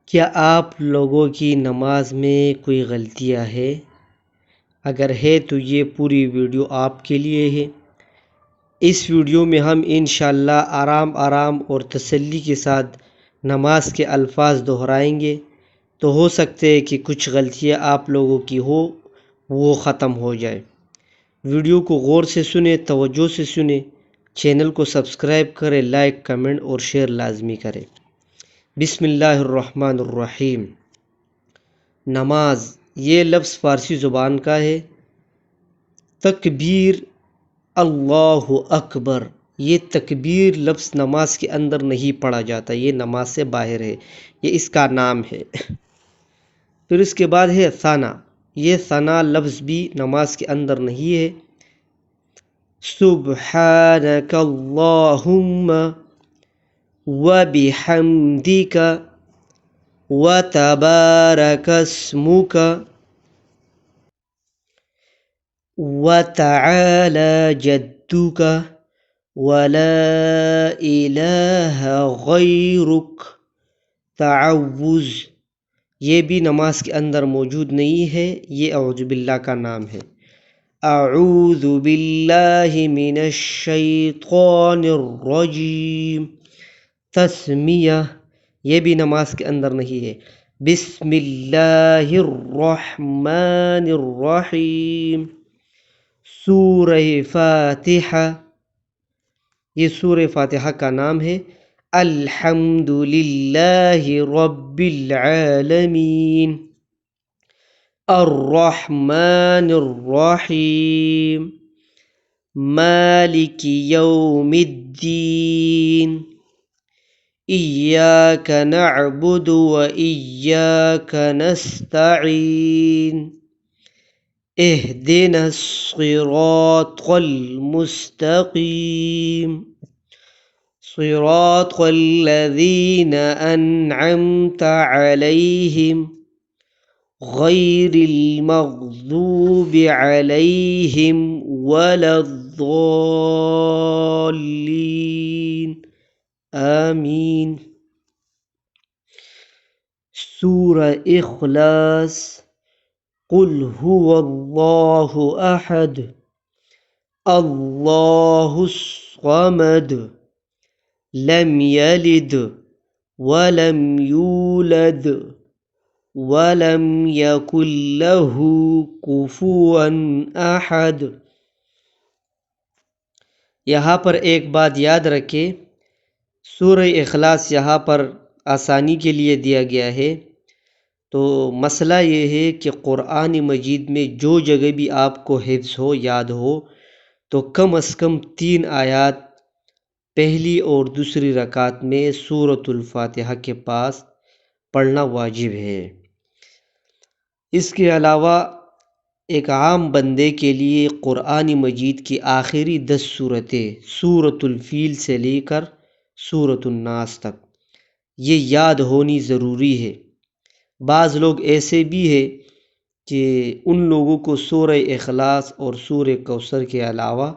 کیا آپ لوگوں کی نماز میں کوئی غلطیاں ہے؟ اگر ہے تو یہ پوری ویڈیو آپ کے لیے ہے۔ اس ویڈیو میں ہم انشاءاللہ آرام آرام اور تسلی کے ساتھ نماز کے الفاظ دہرائیں گے، تو ہو سکتے ہے کہ کچھ غلطیاں آپ لوگوں کی وہ ختم ہو جائے۔ ویڈیو کو غور سے سنیں، توجہ سے سنیں، چینل کو سبسکرائب کریں، لائک، کمنٹ اور شیئر لازمی کریں۔ بسم اللہ الرحمن الرحیم۔ نماز یہ لفظ فارسی زبان کا ہے۔ تکبیر، اللہ اکبر، یہ تکبیر لفظ نماز کے اندر نہیں پڑھا جاتا، یہ نماز سے باہر ہے، یہ اس کا نام ہے۔ پھر اس کے بعد ہے ثنا، یہ ثنا لفظ بھی نماز کے اندر نہیں ہے۔ سبحانک اللہم وبحمدک وتبارک اسمک وتعالی جدک ولا الہ غیرک۔ تعوذ، یہ بھی نماز کے اندر موجود نہیں ہے، یہ اعوذ باللہ کا نام ہے۔ اعوذ باللہ من الشیطان الرجیم۔ تسمیہ، یہ بھی نماز کے اندر نہیں ہے۔ بسم اللہ الرحمن الرحیم۔ سورہ فاتحہ، یہ سورہ فاتحہ کا نام ہے۔ الحمد للہ رب العالمین۔ الرحمن الرحیم۔ مالک یوم الدین۔ ایاک نعبد و ایاک نستعین۔ اہدنا الصراط المستقیم۔ صراط الذین انعمت علیہم غیر المغضوب علیہم ولا الضالین، آمین۔ سورہ اخلاص۔ قل هو اللہ احد اللہ الصمد لم یلد ولم یولد ولم یکن له کفوا احد۔ یہاں پر ایک بات یاد رکھیں، سورہ اخلاص یہاں پر آسانی کے لیے دیا گیا ہے۔ تو مسئلہ یہ ہے کہ قرآن مجید میں جو جگہ بھی آپ کو حفظ ہو، یاد ہو، تو کم از کم 3 آیات پہلی اور دوسری رکعت میں سورۃ الفاتحہ کے پاس پڑھنا واجب ہے۔ اس کے علاوہ ایک عام بندے کے لیے قرآن مجید کی آخری 10 صورتیں، سورۃ الفیل سے لے کر سورۃ الناس تک، یہ یاد ہونی ضروری ہے۔ بعض لوگ ایسے بھی ہیں کہ ان لوگوں کو سورہ اخلاص اور سورہ کوثر کے علاوہ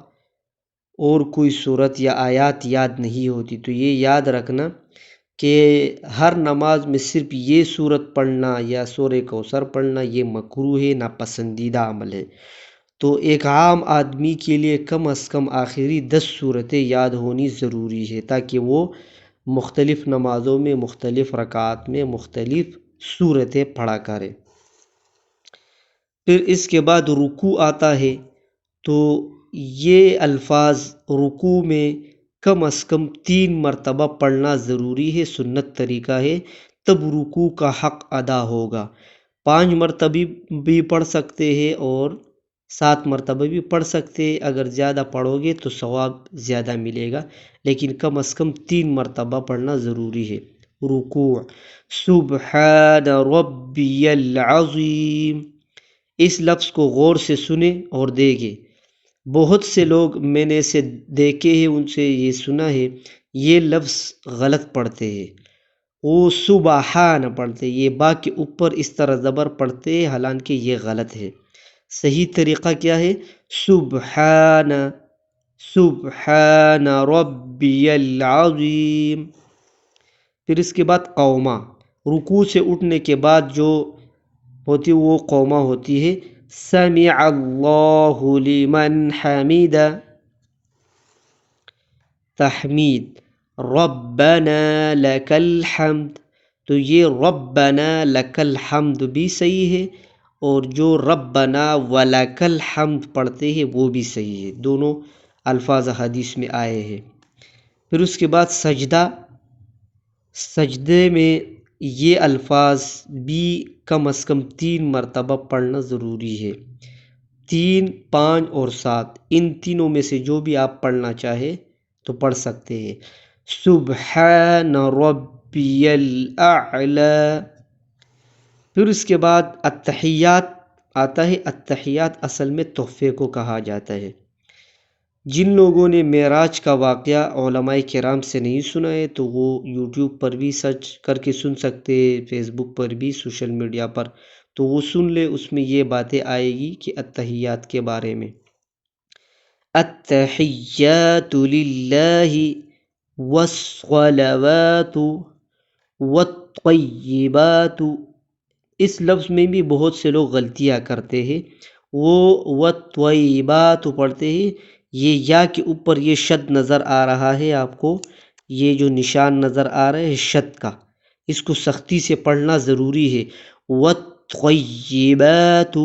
اور کوئی صورت یا آیات یاد نہیں ہوتی، تو یہ یاد رکھنا کہ ہر نماز میں صرف یہ صورت پڑھنا یا سورہ کوثر پڑھنا یہ مکروہ ہے، ناپسندیدہ عمل ہے۔ تو ایک عام آدمی کے لیے کم از کم آخری 10 صورتیں یاد ہونی ضروری ہے، تاکہ وہ مختلف نمازوں میں مختلف رکعات میں مختلف صورتیں پڑھا کرے۔ پھر اس کے بعد رکوع آتا ہے، تو یہ الفاظ رکوع میں کم از کم 3 مرتبہ پڑھنا ضروری ہے، سنت طریقہ ہے، تب رکوع کا حق ادا ہوگا۔ 5 مرتبہ بھی پڑھ سکتے ہیں اور 7 مرتبہ بھی پڑھ سکتے ہیں، اگر زیادہ پڑھو گے تو ثواب زیادہ ملے گا، لیکن کم از کم 3 مرتبہ پڑھنا ضروری ہے۔ رکوع، سبحان ربی العظیم، اس لفظ کو غور سے سنیں اور دیکھیں۔ بہت سے لوگ میں نے اسے دیکھے ہیں، ان سے یہ سنا ہے، یہ لفظ غلط پڑھتے ہیں، وہ سبحان پڑھتے ہیں، یہ با کے اوپر اس طرح زبر پڑھتے ہیں، حالانکہ یہ غلط ہے۔ صحیح طریقہ کیا ہے؟ سبحان، سبحان ربی العظیم۔ پھر اس کے بعد قوما، رکوع سے اٹھنے کے بعد جو ہوتی وہ قوما ہوتی ہے سمع اللہ لمن حمید، تحمید، ربنا لک الحمد، تو یہ ربنا لک الحمد بھی صحیح ہے، اور جو ربنا ولک الحمد پڑھتے ہیں وہ بھی صحیح ہے، دونوں الفاظ حدیث میں آئے ہیں۔ پھر اس کے بعد سجدہ، سجدے میں یہ الفاظ بھی کم از کم 3 مرتبہ پڑھنا ضروری ہے، 3، 5 اور 7، ان تینوں میں سے جو بھی آپ پڑھنا چاہے تو پڑھ سکتے ہیں۔ سبحان ربی الاعلی۔ پھر اس کے بعد التحیات آتا ہے۔ التحیات اصل میں تحفے کو کہا جاتا ہے۔ جن لوگوں نے معراج کا واقعہ علماء کرام سے نہیں سنا ہے تو وہ یوٹیوب پر بھی سرچ کر کے سن سکتے، فیس بک پر بھی، سوشل میڈیا پر، تو وہ سن لے، اس میں یہ باتیں آئے گی کہ التحیات کے بارے میں۔ التحیات للہ والصلوات والطیبات، اس لفظ میں بھی بہت سے لوگ غلطیاں کرتے ہیں، وہ والطیبات پڑھتے ہیں، یہ یا کے اوپر یہ شد نظر آ رہا ہے آپ کو، یہ جو نشان نظر آ رہا ہے شد کا، اس کو سختی سے پڑھنا ضروری ہے۔ والطیبات،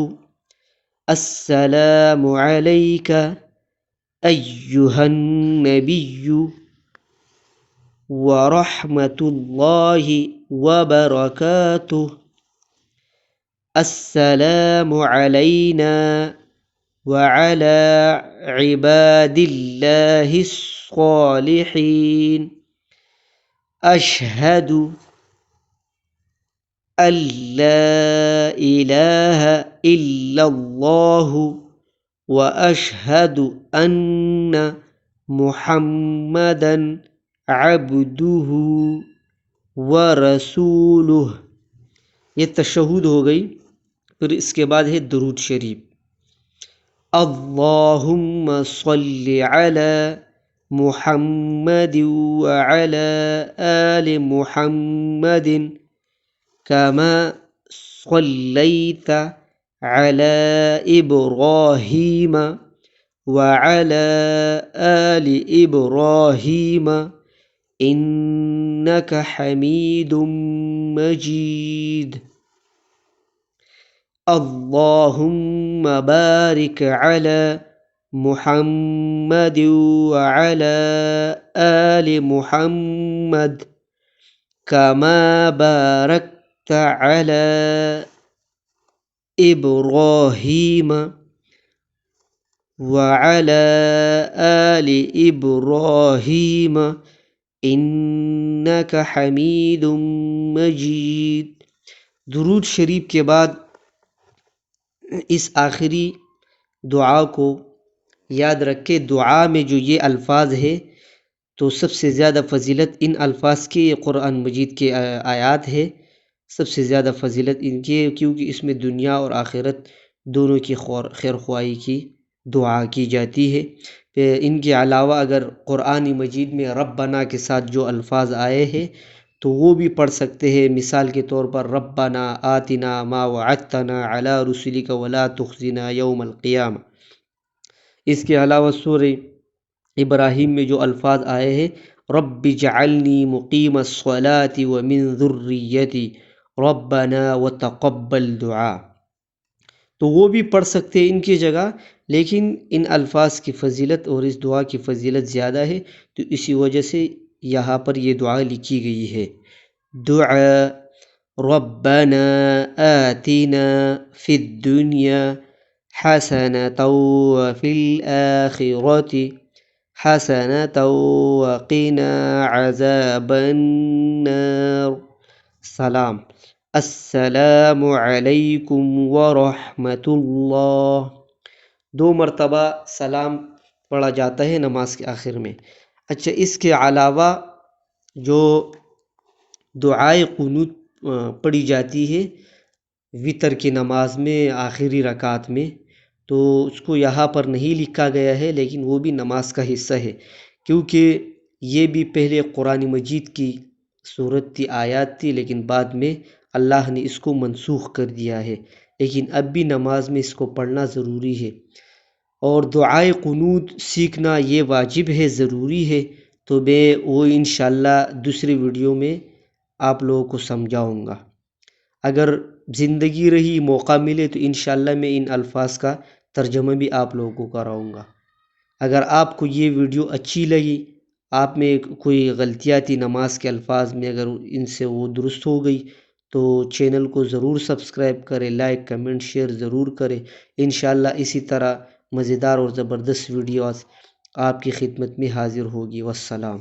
السلام علیک ایہا النبی ورحمۃ اللہ وبرکاتہ، السلام علینا وعلى عباد اللہ الصالحین، اشہد ان لا الہ الا اللہ واشہد ان محمدا عبدہ ورسولہ، یہ تشہد ہو گئی۔ پھر اس کے بعد ہے درود شریف۔ اللہم صلی علی محمد وعلی آل محمد کما صلیت علی ابراہیم وعلی آل ابراہیم انک حمید مجید، اللہم بارک علی محمد وعلی آل محمد کما بارکت علی ابراہیم وعلی آل ابراہیم انک حمید مجید۔ درود شریف کے بعد اس آخری دعا کو یاد رکھے، دعا میں جو یہ الفاظ ہے تو سب سے زیادہ فضیلت ان الفاظ کی قرآن مجید کے آیات ہے، سب سے زیادہ فضیلت ان کی، کیونکہ اس میں دنیا اور آخرت دونوں کی خیر خواہی کی دعا کی جاتی ہے۔ ان کے علاوہ اگر قرآن مجید میں ربنا کے ساتھ جو الفاظ آئے ہیں تو وہ بھی پڑھ سکتے ہیں، مثال کے طور پر ربنا آتنا ما وعدتنا علی رسلک ولا تخزنا یوم القیامہ۔ اس کے علاوہ سورہ ابراہیم میں جو الفاظ آئے ہیں رب اجعلنی مقیم الصلاۃ ومن ذریتی ربنا وتقبل دعا، تو وہ بھی پڑھ سکتے ہیں ان کی جگہ، لیکن ان الفاظ کی فضیلت اور اس دعا کی فضیلت زیادہ ہے تو اسی وجہ سے یہاں پر یہ دعا لکھی گئی ہے۔ دعا ربنا آتنا فی الدنیا حسنۃ وفی الآخرۃ حسنۃ وقنا عذاب النار۔ سلام، السلام علیکم ورحمۃ اللہ، 2 مرتبہ سلام پڑھا جاتا ہے نماز کے آخر میں۔ اچھا، اس کے علاوہ جو دعائے قنوت پڑھی جاتی ہے وتر کی نماز میں آخری رکعت میں، تو اس کو یہاں پر نہیں لکھا گیا ہے، لیکن وہ بھی نماز کا حصہ ہے، کیونکہ یہ بھی پہلے قرآن مجید کی صورت تھی، آیات تھی، لیکن بعد میں اللہ نے اس کو منسوخ کر دیا ہے، لیکن اب بھی نماز میں اس کو پڑھنا ضروری ہے۔ اور دعائے قنوت سیکھنا یہ واجب ہے، ضروری ہے، تو میں وہ انشاءاللہ دوسری ویڈیو میں آپ لوگوں کو سمجھاؤں گا۔ اگر زندگی رہی، موقع ملے تو انشاءاللہ میں ان الفاظ کا ترجمہ بھی آپ لوگوں کو کراؤں گا۔ اگر آپ کو یہ ویڈیو اچھی لگی، آپ میں کوئی غلطیاں تھی نماز کے الفاظ میں، اگر ان سے وہ درست ہو گئی تو چینل کو ضرور سبسکرائب کریں، لائک کمنٹ شیئر ضرور کریں۔ انشاءاللہ اسی طرح مزیدار اور زبردست ویڈیوز آپ کی خدمت میں حاضر ہوگی۔ والسلام۔